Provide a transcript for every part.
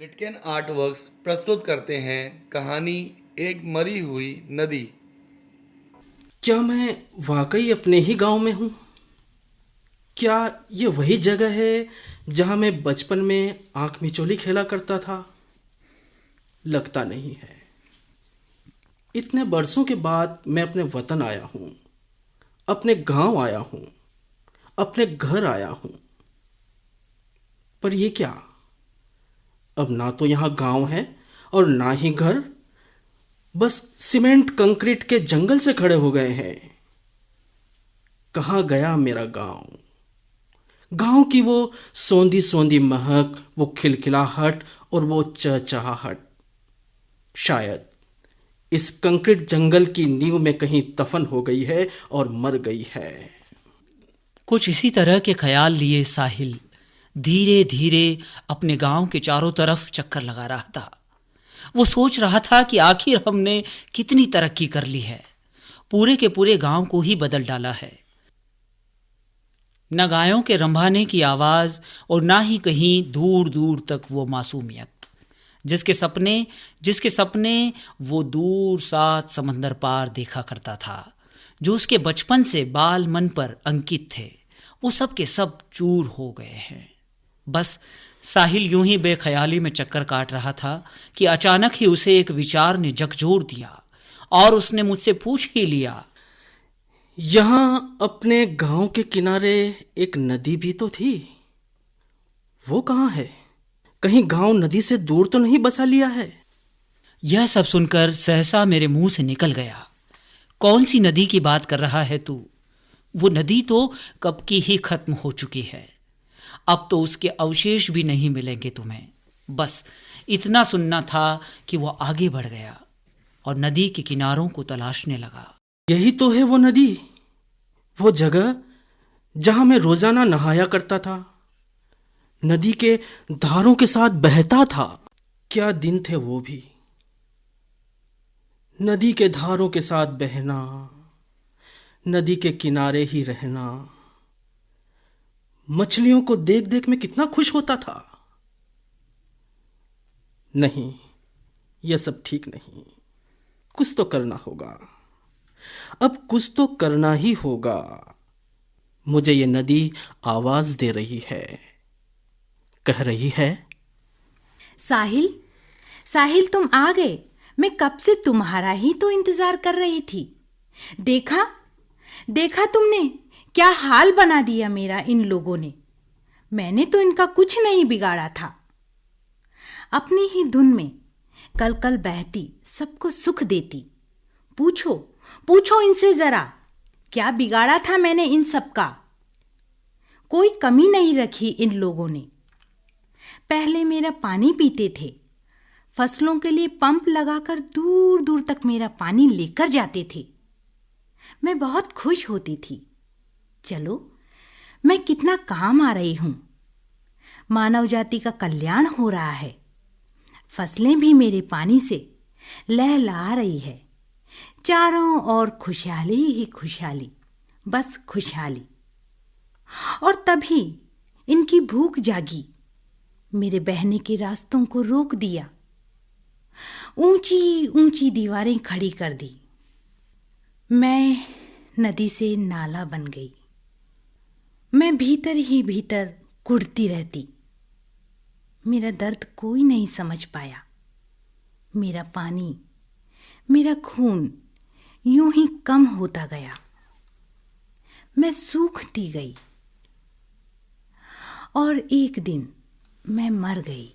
लिटकेन art works प्रस्तुत करते हैं कहानी एक मरी हुई नदी। क्या मैं वाकई अपने ही गांव में हूँ? क्या ये वही जगह है जहाँ मैं बचपन में आंख मिचोली खेला करता था? लगता नहीं है। इतने बरसों के बाद मैं अपने वतन आया हूँ, अपने गांव आया हूँ, अपने घर आया हूँ। पर ये क्या? अब ना तो यहाँ गांव है और ना ही घर। बस सीमेंट कंक्रीट के जंगल से खड़े हो गए हैं। कहाँ गया मेरा गांव? गांव की वो सोंधी सोंधी महक, वो खिलखिलाहट और वो चहचहाहट। शायद इस कंक्रीट जंगल की नींव में कहीं दफन हो गई है और मर गई है। कुछ इसी तरह के ख्याल लिए साहिल धीरे धीरे अपने गांव के चारों तरफ चक्कर लगा रहा था। वो सोच रहा था कि आखिर हमने कितनी तरक्की कर ली है, पूरे के पूरे गांव को ही बदल डाला है। न गायों के रंभाने की आवाज और ना ही कहीं दूर दूर तक वो मासूमियत जिसके सपने वो दूर सात समंदर पार देखा करता था, जो उसके बचपन से बाल मन पर अंकित थे, वो सब के सब चूर हो गए हैं। बस साहिल यूं ही बेख्याली में चक्कर काट रहा था कि अचानक ही उसे एक विचार ने झकझोर दिया और उसने मुझसे पूछ ही लिया। यहाँ अपने गांव के किनारे एक नदी भी तो थी। वो कहाँ है? कहीं गांव नदी से दूर तो नहीं बसा लिया है? यह सब सुनकर सहसा मेरे मुंह से निकल गया, कौन सी नदी की बात कर रहा है तू? वो नदी तो कब की ही खत्म हो चुकी है। अब तो उसके अवशेष भी नहीं मिलेंगे तुम्हें। बस इतना सुनना था कि वो आगे बढ़ गया और नदी के किनारों को तलाशने लगा। यही तो है वो नदी, वो जगह जहां मैं रोजाना नहाया करता था, नदी के धारों के साथ बहता था। क्या दिन थे वो भी! नदी के धारों के साथ बहना, नदी के किनारे ही रहना। मछलियों को देख देख मैं कितना खुश होता था। नहीं, यह सब ठीक नहीं। कुछ तो करना होगा। अब कुछ तो करना ही होगा। मुझे ये नदी आवाज दे रही है, कह रही है। साहिल, साहिल तुम आ गए। मैं कब से तुम्हारा ही तो इंतजार कर रही थी। देखा, देखा तुमने क्या हाल बना दिया मेरा इन लोगों ने। मैंने तो इनका कुछ नहीं बिगाड़ा था। अपनी ही धुन में कल कल बहती, सबको सुख देती। पूछो, पूछो इनसे जरा, क्या बिगाड़ा था मैंने इन सब का? कोई कमी नहीं रखी इन लोगों ने। पहले मेरा पानी पीते थे, फसलों के लिए पंप लगाकर दूर दूर तक मेरा पानी लेकर जाते थे। मैं बहुत खुश होती थी। चलो, मैं कितना काम आ रही हूँ। मानव जाति का कल्याण हो रहा है। फसलें भी मेरे पानी से लहलहा रही है। चारों ओर खुशहाली ही खुशहाली, बस खुशहाली। और तभी इनकी भूख जागी, मेरे बहने के रास्तों को रोक दिया, ऊंची ऊंची दीवारें खड़ी कर दी। मैं नदी से नाला बन गई। मैं भीतर ही भीतर कुढ़ती रहती। मेरा दर्द कोई नहीं समझ पाया। मेरा पानी, मेरा खून यूं ही कम होता गया। मैं सूखती गई और एक दिन मैं मर गई।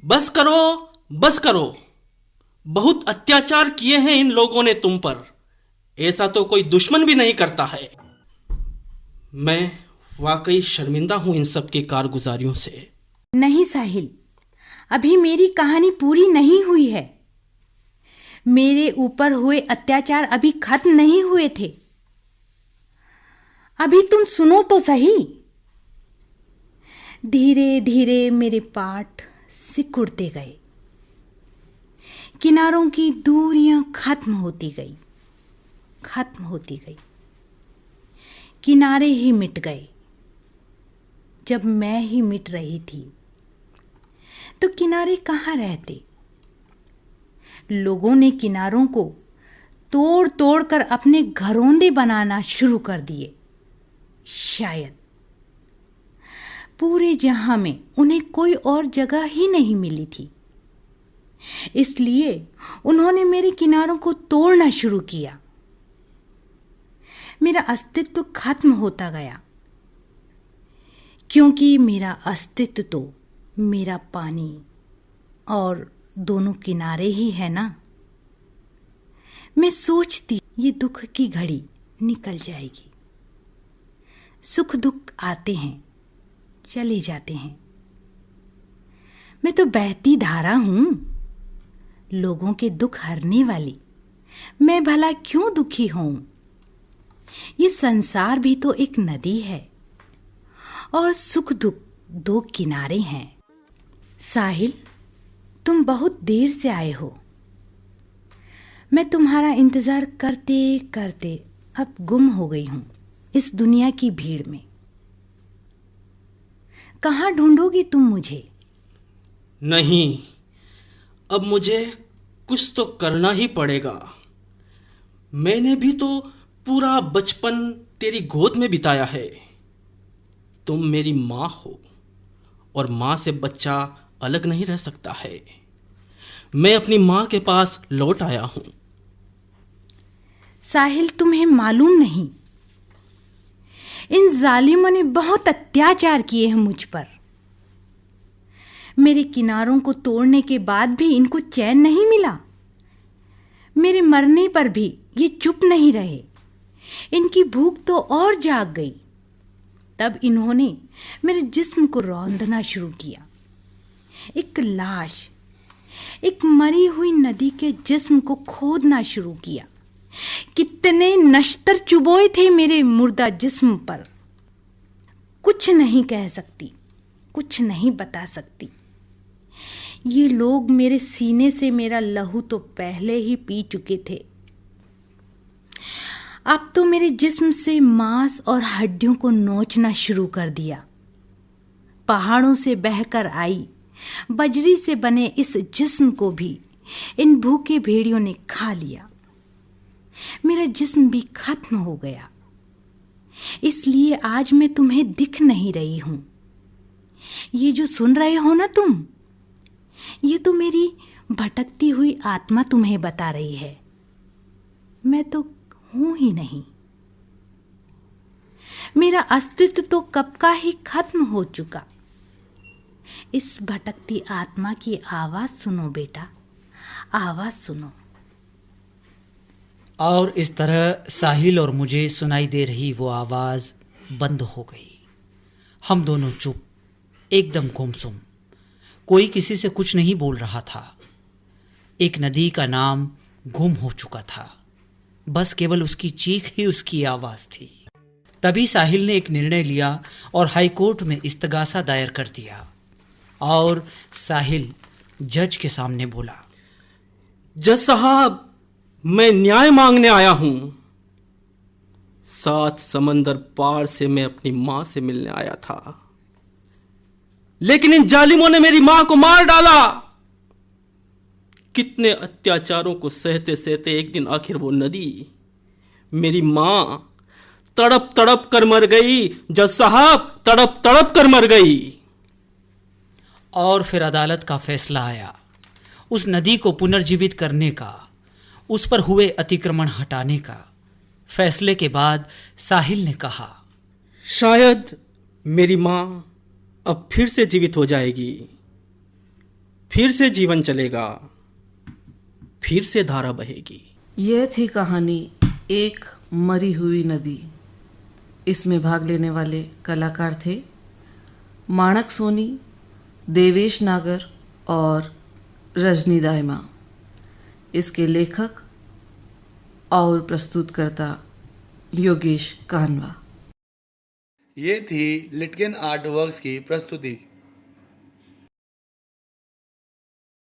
बस करो, बस करो। बहुत अत्याचार किए हैं इन लोगों ने तुम पर। ऐसा तो कोई दुश्मन भी नहीं करता है। मैं वाकई शर्मिंदा हूं इन सब की कारगुजारियों से। नहीं साहिल, अभी मेरी कहानी पूरी नहीं हुई है। मेरे ऊपर हुए अत्याचार अभी खत्म नहीं हुए थे। अभी तुम सुनो तो सही। धीरे धीरे मेरे पाठ सिकुड़ते गए। किनारों की दूरियां खत्म होती गई, खत्म होती गई। किनारे ही मिट गए। जब मैं ही मिट रही थी, तो किनारे कहाँ रहते। लोगों ने किनारों को तोड़ तोड़ कर अपने घरौंदे बनाना शुरू कर दिए। शायद पूरे जहां में उन्हें कोई और जगह ही नहीं मिली थी, इसलिए उन्होंने मेरे किनारों को तोड़ना शुरू किया। मेरा अस्तित्व खत्म होता गया, क्योंकि मेरा अस्तित्व तो मेरा पानी और दोनों किनारे ही है ना। मैं सोचती ये दुख की घड़ी निकल जाएगी। सुख दुख आते हैं, चले जाते हैं। मैं तो बहती धारा हूं, लोगों के दुख हरने वाली। मैं भला क्यों दुखी हूं? ये संसार भी तो एक नदी है और सुख दुख दो किनारे हैं। साहिल, तुम बहुत देर से आए हो। मैं तुम्हारा इंतजार करते करते अब गुम हो गई हूं इस दुनिया की भीड़ में। कहाँ ढूंढोगी तुम मुझे? नहीं, अब मुझे कुछ तो करना ही पड़ेगा। मैंने भी तो पूरा बचपन तेरी गोद में बिताया है। तुम मेरी माँ हो और माँ से बच्चा अलग नहीं रह सकता है। मैं अपनी माँ के पास लौट आया हूं। साहिल, तुम्हें मालूम नहीं, इन जालिमों ने बहुत अत्याचार किए हैं मुझ पर। मेरे किनारों को तोड़ने के बाद भी इनको चैन नहीं मिला। मेरे मरने पर भी ये चुप नहीं रहे। इनकी भूख तो और जाग गई। तब इन्होंने मेरे जिस्म को रौंदना शुरू किया। एक लाश, एक मरी हुई नदी के जिस्म को खोदना शुरू किया। कितने नश्तर चुभोए थे मेरे मुर्दा जिस्म पर। कुछ नहीं कह सकती, कुछ नहीं बता सकती। ये लोग मेरे सीने से मेरा लहू तो पहले ही पी चुके थे। अब तो मेरे जिस्म से मांस और हड्डियों को नोचना शुरू कर दिया। पहाड़ों से बहकर आई बजरी से बने इस जिस्म को भी इन भूखे भेड़ियों ने खा लिया। मेरा जिस्म भी खत्म हो गया। इसलिए आज मैं तुम्हें दिख नहीं रही हूं। ये जो सुन रहे हो ना तुम, ये तो मेरी भटकती हुई आत्मा तुम्हें बता रही है। मैं तो हूं ही नहीं। मेरा अस्तित्व तो कब का ही खत्म हो चुका। इस भटकती आत्मा की आवाज सुनो बेटा, आवाज सुनो। और इस तरह साहिल और मुझे सुनाई दे रही वो आवाज़ बंद हो गई। हम दोनों चुप, एकदम गुमसुम। कोई किसी से कुछ नहीं बोल रहा था। एक नदी का नाम गुम हो चुका था। बस केवल उसकी चीख ही उसकी आवाज़ थी। तभी साहिल ने एक निर्णय लिया और हाईकोर्ट में इस्तगासा दायर कर दिया। और साहिल जज के सामने बोला, जज साहब, मैं न्याय मांगने आया हूं। 7 समंदर पार से मैं अपनी मां से मिलने आया था, लेकिन इन जालिमों ने मेरी मां को मार डाला। कितने अत्याचारों को सहते सहते एक दिन आखिर वो नदी, मेरी मां, तड़प तड़प कर मर गई। जज साहब, तड़प तड़प कर मर गई। और फिर अदालत का फैसला आया। उस नदी को पुनर्जीवित करने का, उस पर हुए अतिक्रमण हटाने का। फैसले के बाद साहिल ने कहा, शायद मेरी मां अब फिर से जीवित हो जाएगी, फिर से जीवन चलेगा, फिर से धारा बहेगी। यह थी कहानी एक मरी हुई नदी। इसमें भाग लेने वाले कलाकार थे माणक सोनी, देवेश नागर और रजनी दायमा। इसके लेखक और प्रस्तुतकर्ता योगेश कानवा। ये थी लिटकेन आर्ट वर्क्स की प्रस्तुति।